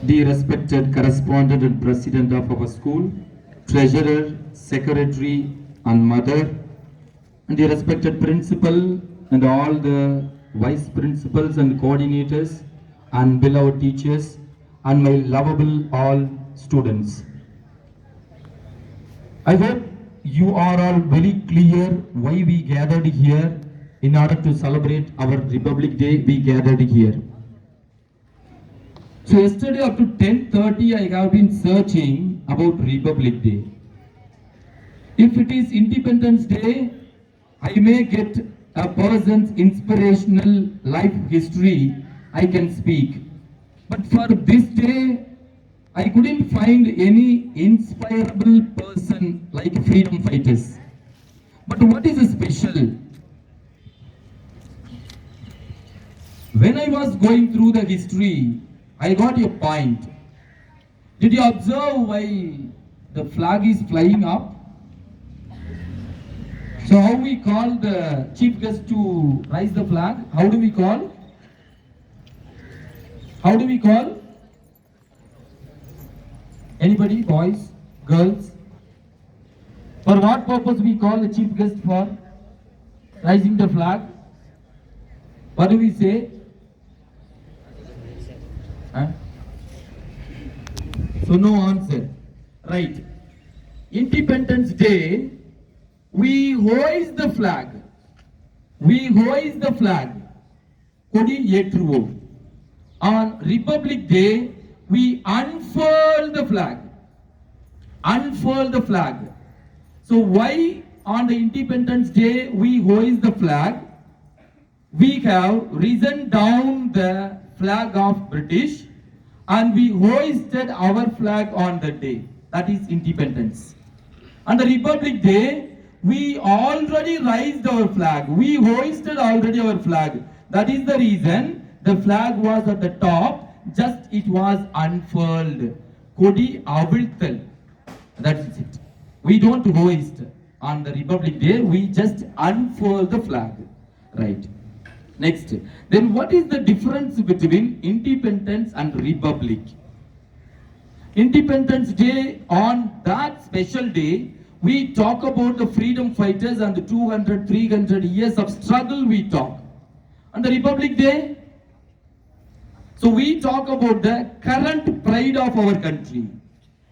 the respected correspondent and president of our school, treasurer, secretary and mother, and the respected principal and all the vice principals and coordinators and beloved teachers and my lovable all students. I hope you are all very clear why we gathered here in order to celebrate our Republic Day. We gathered here. So yesterday up to 10:30 I have been searching about Republic Day. If it is Independence Day, I may get a person's inspirational life history I can speak. But for this day, I couldn't find any inspirable person like freedom fighters. But what is special? When I was going through the history, I got a point. Did you observe why the flag is flying up? So how we call the chief guest to raise the flag? How do we call? How do we call? Anybody? Boys? Girls? For what purpose we call the chief guest for? Raising the flag? What do we say? Huh? So no answer. Right. Independence Day, we hoist the flag. We hoist the flag. Kodi yetruvo. On Republic Day, we unfurl the flag. Unfurl the flag. So why on the Independence Day we hoist the flag? We have risen down the flag of British and we hoisted our flag on the day. That is independence. On the Republic Day, we already raised our flag. We hoisted already our flag. That is the reason the flag was at the top, just it was unfurled. Kodi aviltal. That's it. We don't hoist on the Republic Day, we just unfurl the flag. Right. Next. Then what is the difference between independence and republic? Independence Day, on that special day, we talk about the freedom fighters and the 200, 300 years of struggle we talk. On the Republic Day, so we talk about the current pride of our country.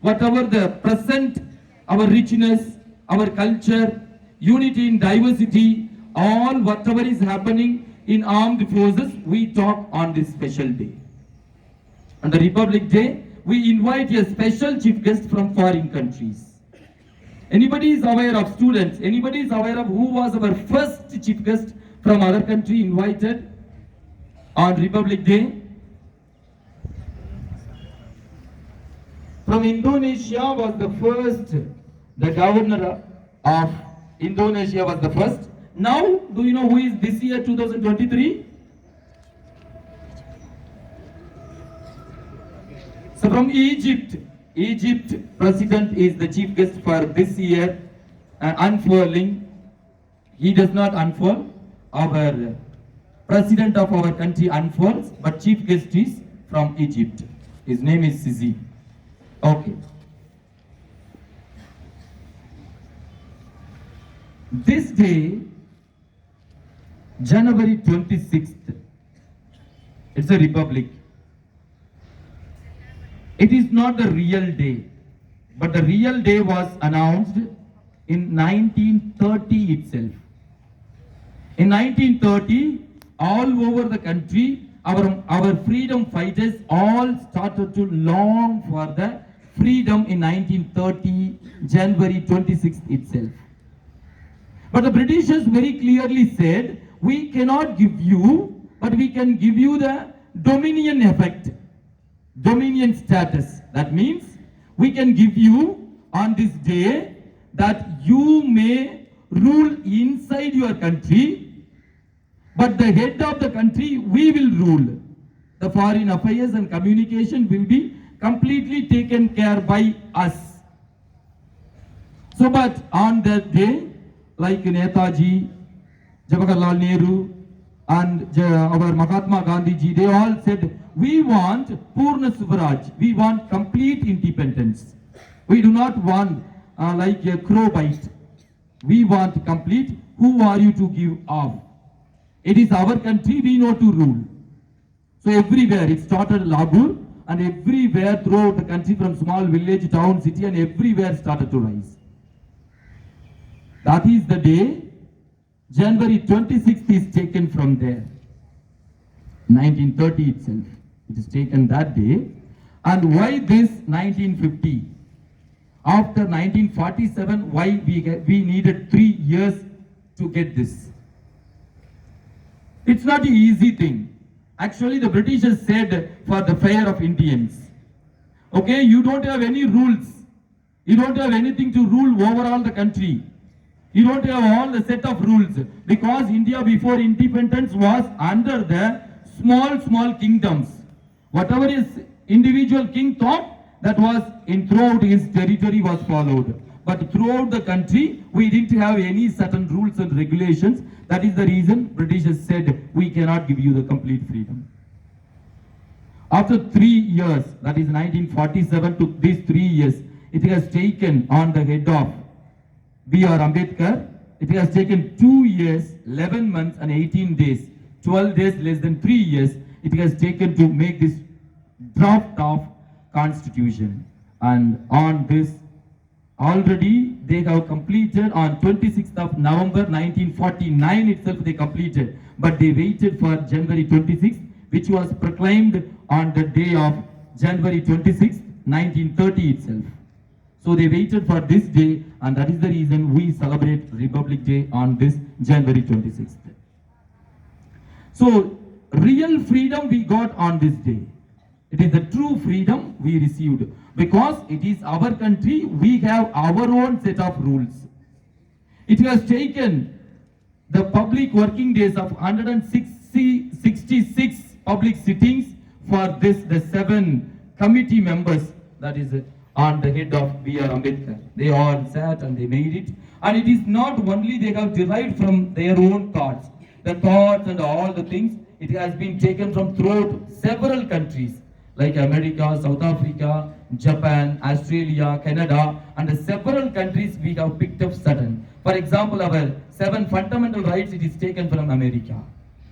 Whatever the present, our richness, our culture, unity in diversity, all whatever is happening in armed forces, we talk on this special day. On the Republic Day, we invite a special chief guest from foreign countries. Anybody is aware of students? Anybody is aware of who was our first chief guest from other country invited on Republic Day? From Indonesia was the first. The governor of Indonesia was the first. Now, do you know who is this year 2023? So from Egypt, president is the chief guest for this year unfurling. He does not unfurl. Our president of our country unfurls, but chief guest is from Egypt. His name is Sisi. Okay. This day, January 26th, it's a republic. It is not the real day, but the real day was announced in 1930 itself. In 1930, all over the country, our freedom fighters all started to long for the freedom in 1930, January 26th itself. But the Britishers very clearly said, we cannot give you, but we can give you the dominion effect, dominion status. That means we can give you on this day that you may rule inside your country, but the head of the country, we will rule. The foreign affairs and communication will be completely taken care by us. So, but on that day, like Netaji, Jawaharlal Nehru, and our Mahatma Gandhi ji, they all said, we want Purna Swaraj. We want complete independence. We do not want like a crow bite. We want complete. Who are you to give off? It is our country, we know to rule. So everywhere, it started Lahore, and everywhere throughout the country, from small village, town, city, and everywhere started to rise. That is the day, January 26th is taken from there. 1930 itself, it is taken that day. And why this 1950? After 1947, why we needed 3 years to get this? It's not an easy thing. Actually, the Britishers said for the fare of Indians, okay, you don't have any rules. You don't have anything to rule over all the country. You don't have all the set of rules, because India before independence was under the small kingdoms. Whatever his individual king thought, that was in throughout his territory was followed. But throughout the country, we didn't have any certain rules and regulations. That is the reason Britishers said, we cannot give you the complete freedom. After 3 years, that is 1947 to these 3 years, it has taken on the head of B.R. Ambedkar, it has taken 2 years, 11 months and 18 days, 12 days less than 3 years, it has taken to make this draft of constitution. And on this, already they have completed on 26th of November 1949 itself they completed, but they waited for January 26th, which was proclaimed on the day of January 26th, 1930 itself. So they waited for this day, and that is the reason we celebrate Republic Day on this January 26th. So real freedom we got on this day. It is the true freedom we received, because it is our country, we have our own set of rules. It has taken the public working days of 166 public sittings for this, the 7 committee members, that is on the head of B.R. Ambedkar. They all sat and they made it. And it is not only they have derived from their own thoughts. The thoughts and all the things, it has been taken from throughout several countries like America, South Africa, Japan, Australia, Canada, and several countries we have picked up certain. For example, our 7 fundamental rights, it is taken from America,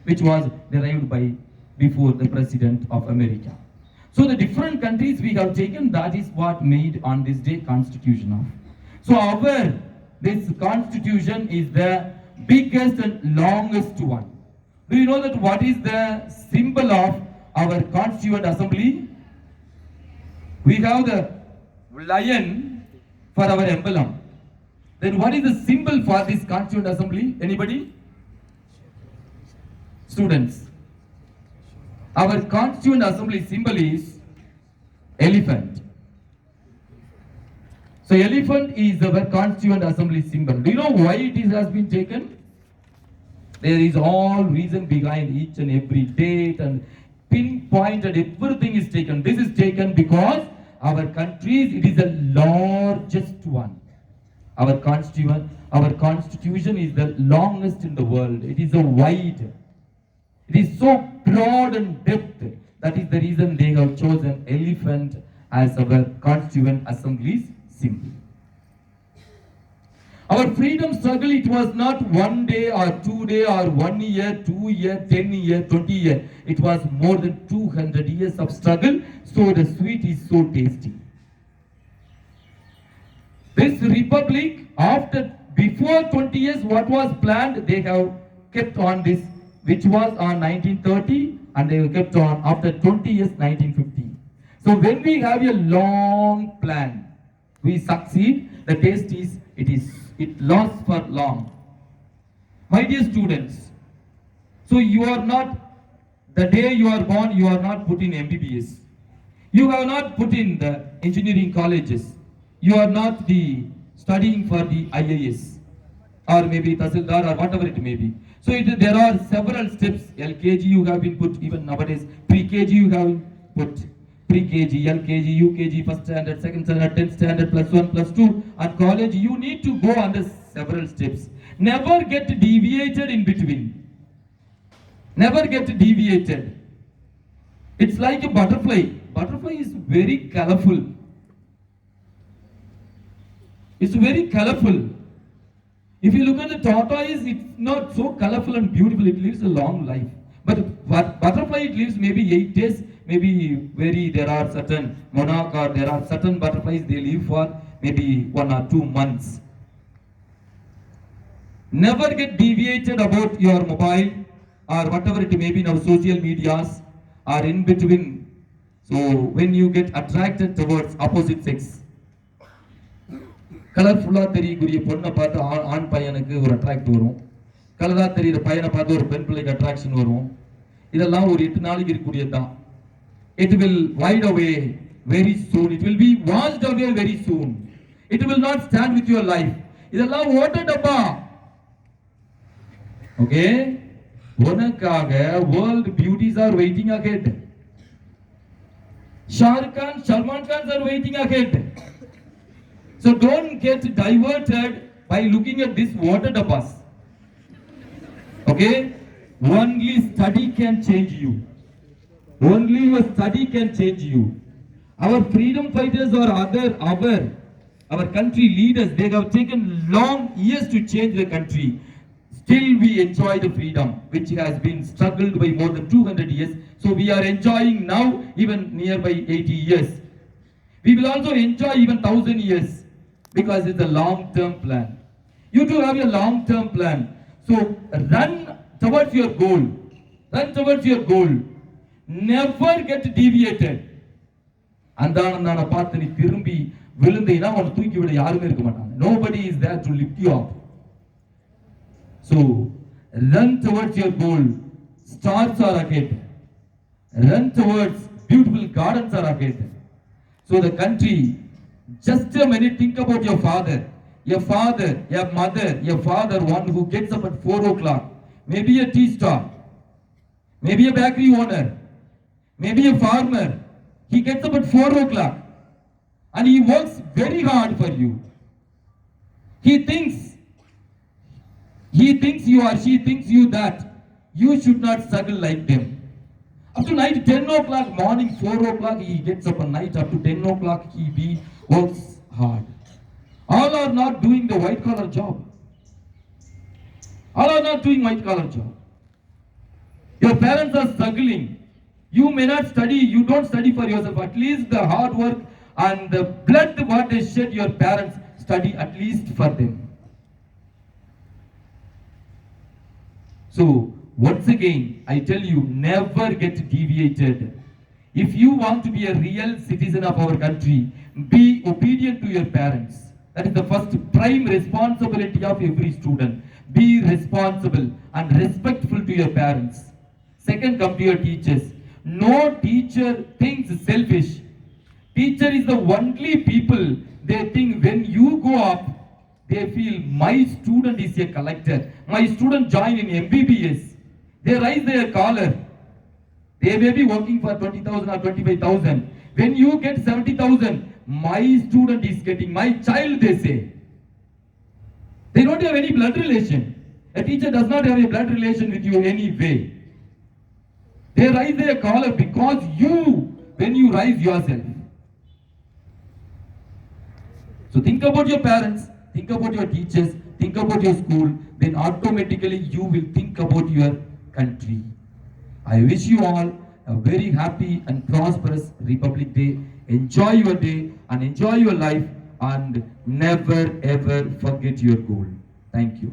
which was derived by before the President of America. So the different countries we have taken, that is what made on this day Constitution of. So this Constitution is the biggest and longest one. Do you know that what is the symbol of our Constituent Assembly? We have the lion for our emblem. Then what is the symbol for this Constituent Assembly? Anybody? Students. Our Constituent Assembly symbol is elephant. So elephant is our Constituent Assembly symbol. Do you know why it has been taken? There is all reason behind each and every date and pinpointed, everything is taken. This is taken because our countries, it is the largest one. Our constitution is the longest in the world. It is a wide. It is so broad and depth. That is the reason they have chosen elephant as our Constituent Assembly's symbol. Our freedom struggle, it was not 1 day or 2 day or 1 year, 2 year, 10 year, 20 year. It was more than 200 years of struggle. So the sweet is so tasty. This republic, before 20 years, what was planned, they have kept on this, which was on 1930, and they kept on after 20 years, 1950. So when we have a long plan, we succeed. The taste is, it lasts for long. My dear students, so you are not, the day you are born, you are not put in MBBS. You have not put in the engineering colleges. You are not studying for the IAS or maybe Tahsildar or whatever it may be. So there are several steps. LKG you have been put, even nowadays. Pre-KG you have put. Pre-KG, LKG, UKG, first standard, second standard, 10th standard, +1, +2. And college, you need to go under several steps. Never get deviated in between. Never get deviated. It's like a butterfly. Butterfly is very colorful. It's very colorful. If you look at the tortoise, it's not so colorful and beautiful. It lives a long life. But butterfly, it lives maybe 8 days. Maybe there are certain monarch or there are certain butterflies, they live for maybe 1 or 2 months. Never get deviated about your mobile or whatever it may be now, social medias are in between. So when you get attracted towards opposite sex, கலர்ஃபுல்லாக தெரியக்கூடிய பொண்ணை பார்த்து ஆண் பையனுக்கு ஒரு attract வரும், கலராக தெரியுற பையனை பார்த்து ஒரு பெண் பிள்ளைக்கு அட்ராக்ஷன் வரும். இதெல்லாம் ஒரு 8 நாளைக்கு இருக்கக்கூடியது தான். It will wide away very soon. It will be washed away very soon. It will not stand with your life. இதெல்லாம் ஓட்ட டப்பா. Okay? உனக்காக world beauties are waiting ahead. Shah Rukh Khan, Salman Khan are waiting ahead. So don't get diverted by looking at this water dabbas. Okay? Only study can change you. Only your study can change you. Our freedom fighters or our country leaders, they have taken long years to change the country. Still we enjoy the freedom which has been struggled by more than 200 years. So we are enjoying now even nearby 80 years. We will also enjoy even 1000 years because it's a long-term plan. You too have a long-term plan. So run towards your goal. Run towards your goal. Never get deviated. அந்தான பார்த்து நீ திரும்பி விழுந்தீனா உன்னை தூக்கி விட யாருமே இருக்க மாட்டாங்க. Nobody is there to lift you up. So run towards your goal. Stars are ahead. Run towards beautiful gardens are ahead. So the country, just a minute, think about your father, your mother, your father, one who gets up at 4 o'clock, maybe a tea stall, maybe a bakery owner, maybe a farmer. He gets up at 4 o'clock and he works very hard for you. He thinks you or she thinks you that you should not struggle like them. Up to night 10 o'clock, morning 4 o'clock, he gets up at night. Up to 10 o'clock, he works hard. All are not doing the white collar job. All are not doing white collar job. Your parents are struggling. You may not study, you don't study for yourself. At least the hard work and the blood what they shed, your parents study at least for them. So once again, I tell you, never get deviated. If you want to be a real citizen of our country, be obedient to your parents. That is the first prime responsibility of every student. Be responsible and respectful to your parents. Second, come to your teachers. No teacher thinks selfish. Teacher is the only people, they think when you go up, they feel my student is a collector. My student join in MBBS. They raise their collar. They may be working for 20,000 or 25,000. When you get 70,000, my student is getting, my child, they say. They don't have any blood relation. A teacher does not have a blood relation with you anyway. They raise their collar because when you rise yourself. So think about your parents, think about your teachers, think about your school, then automatically you will think about your country. I wish you all a very happy and prosperous Republic Day. Enjoy your day and enjoy your life and never ever forget your goal. Thank you.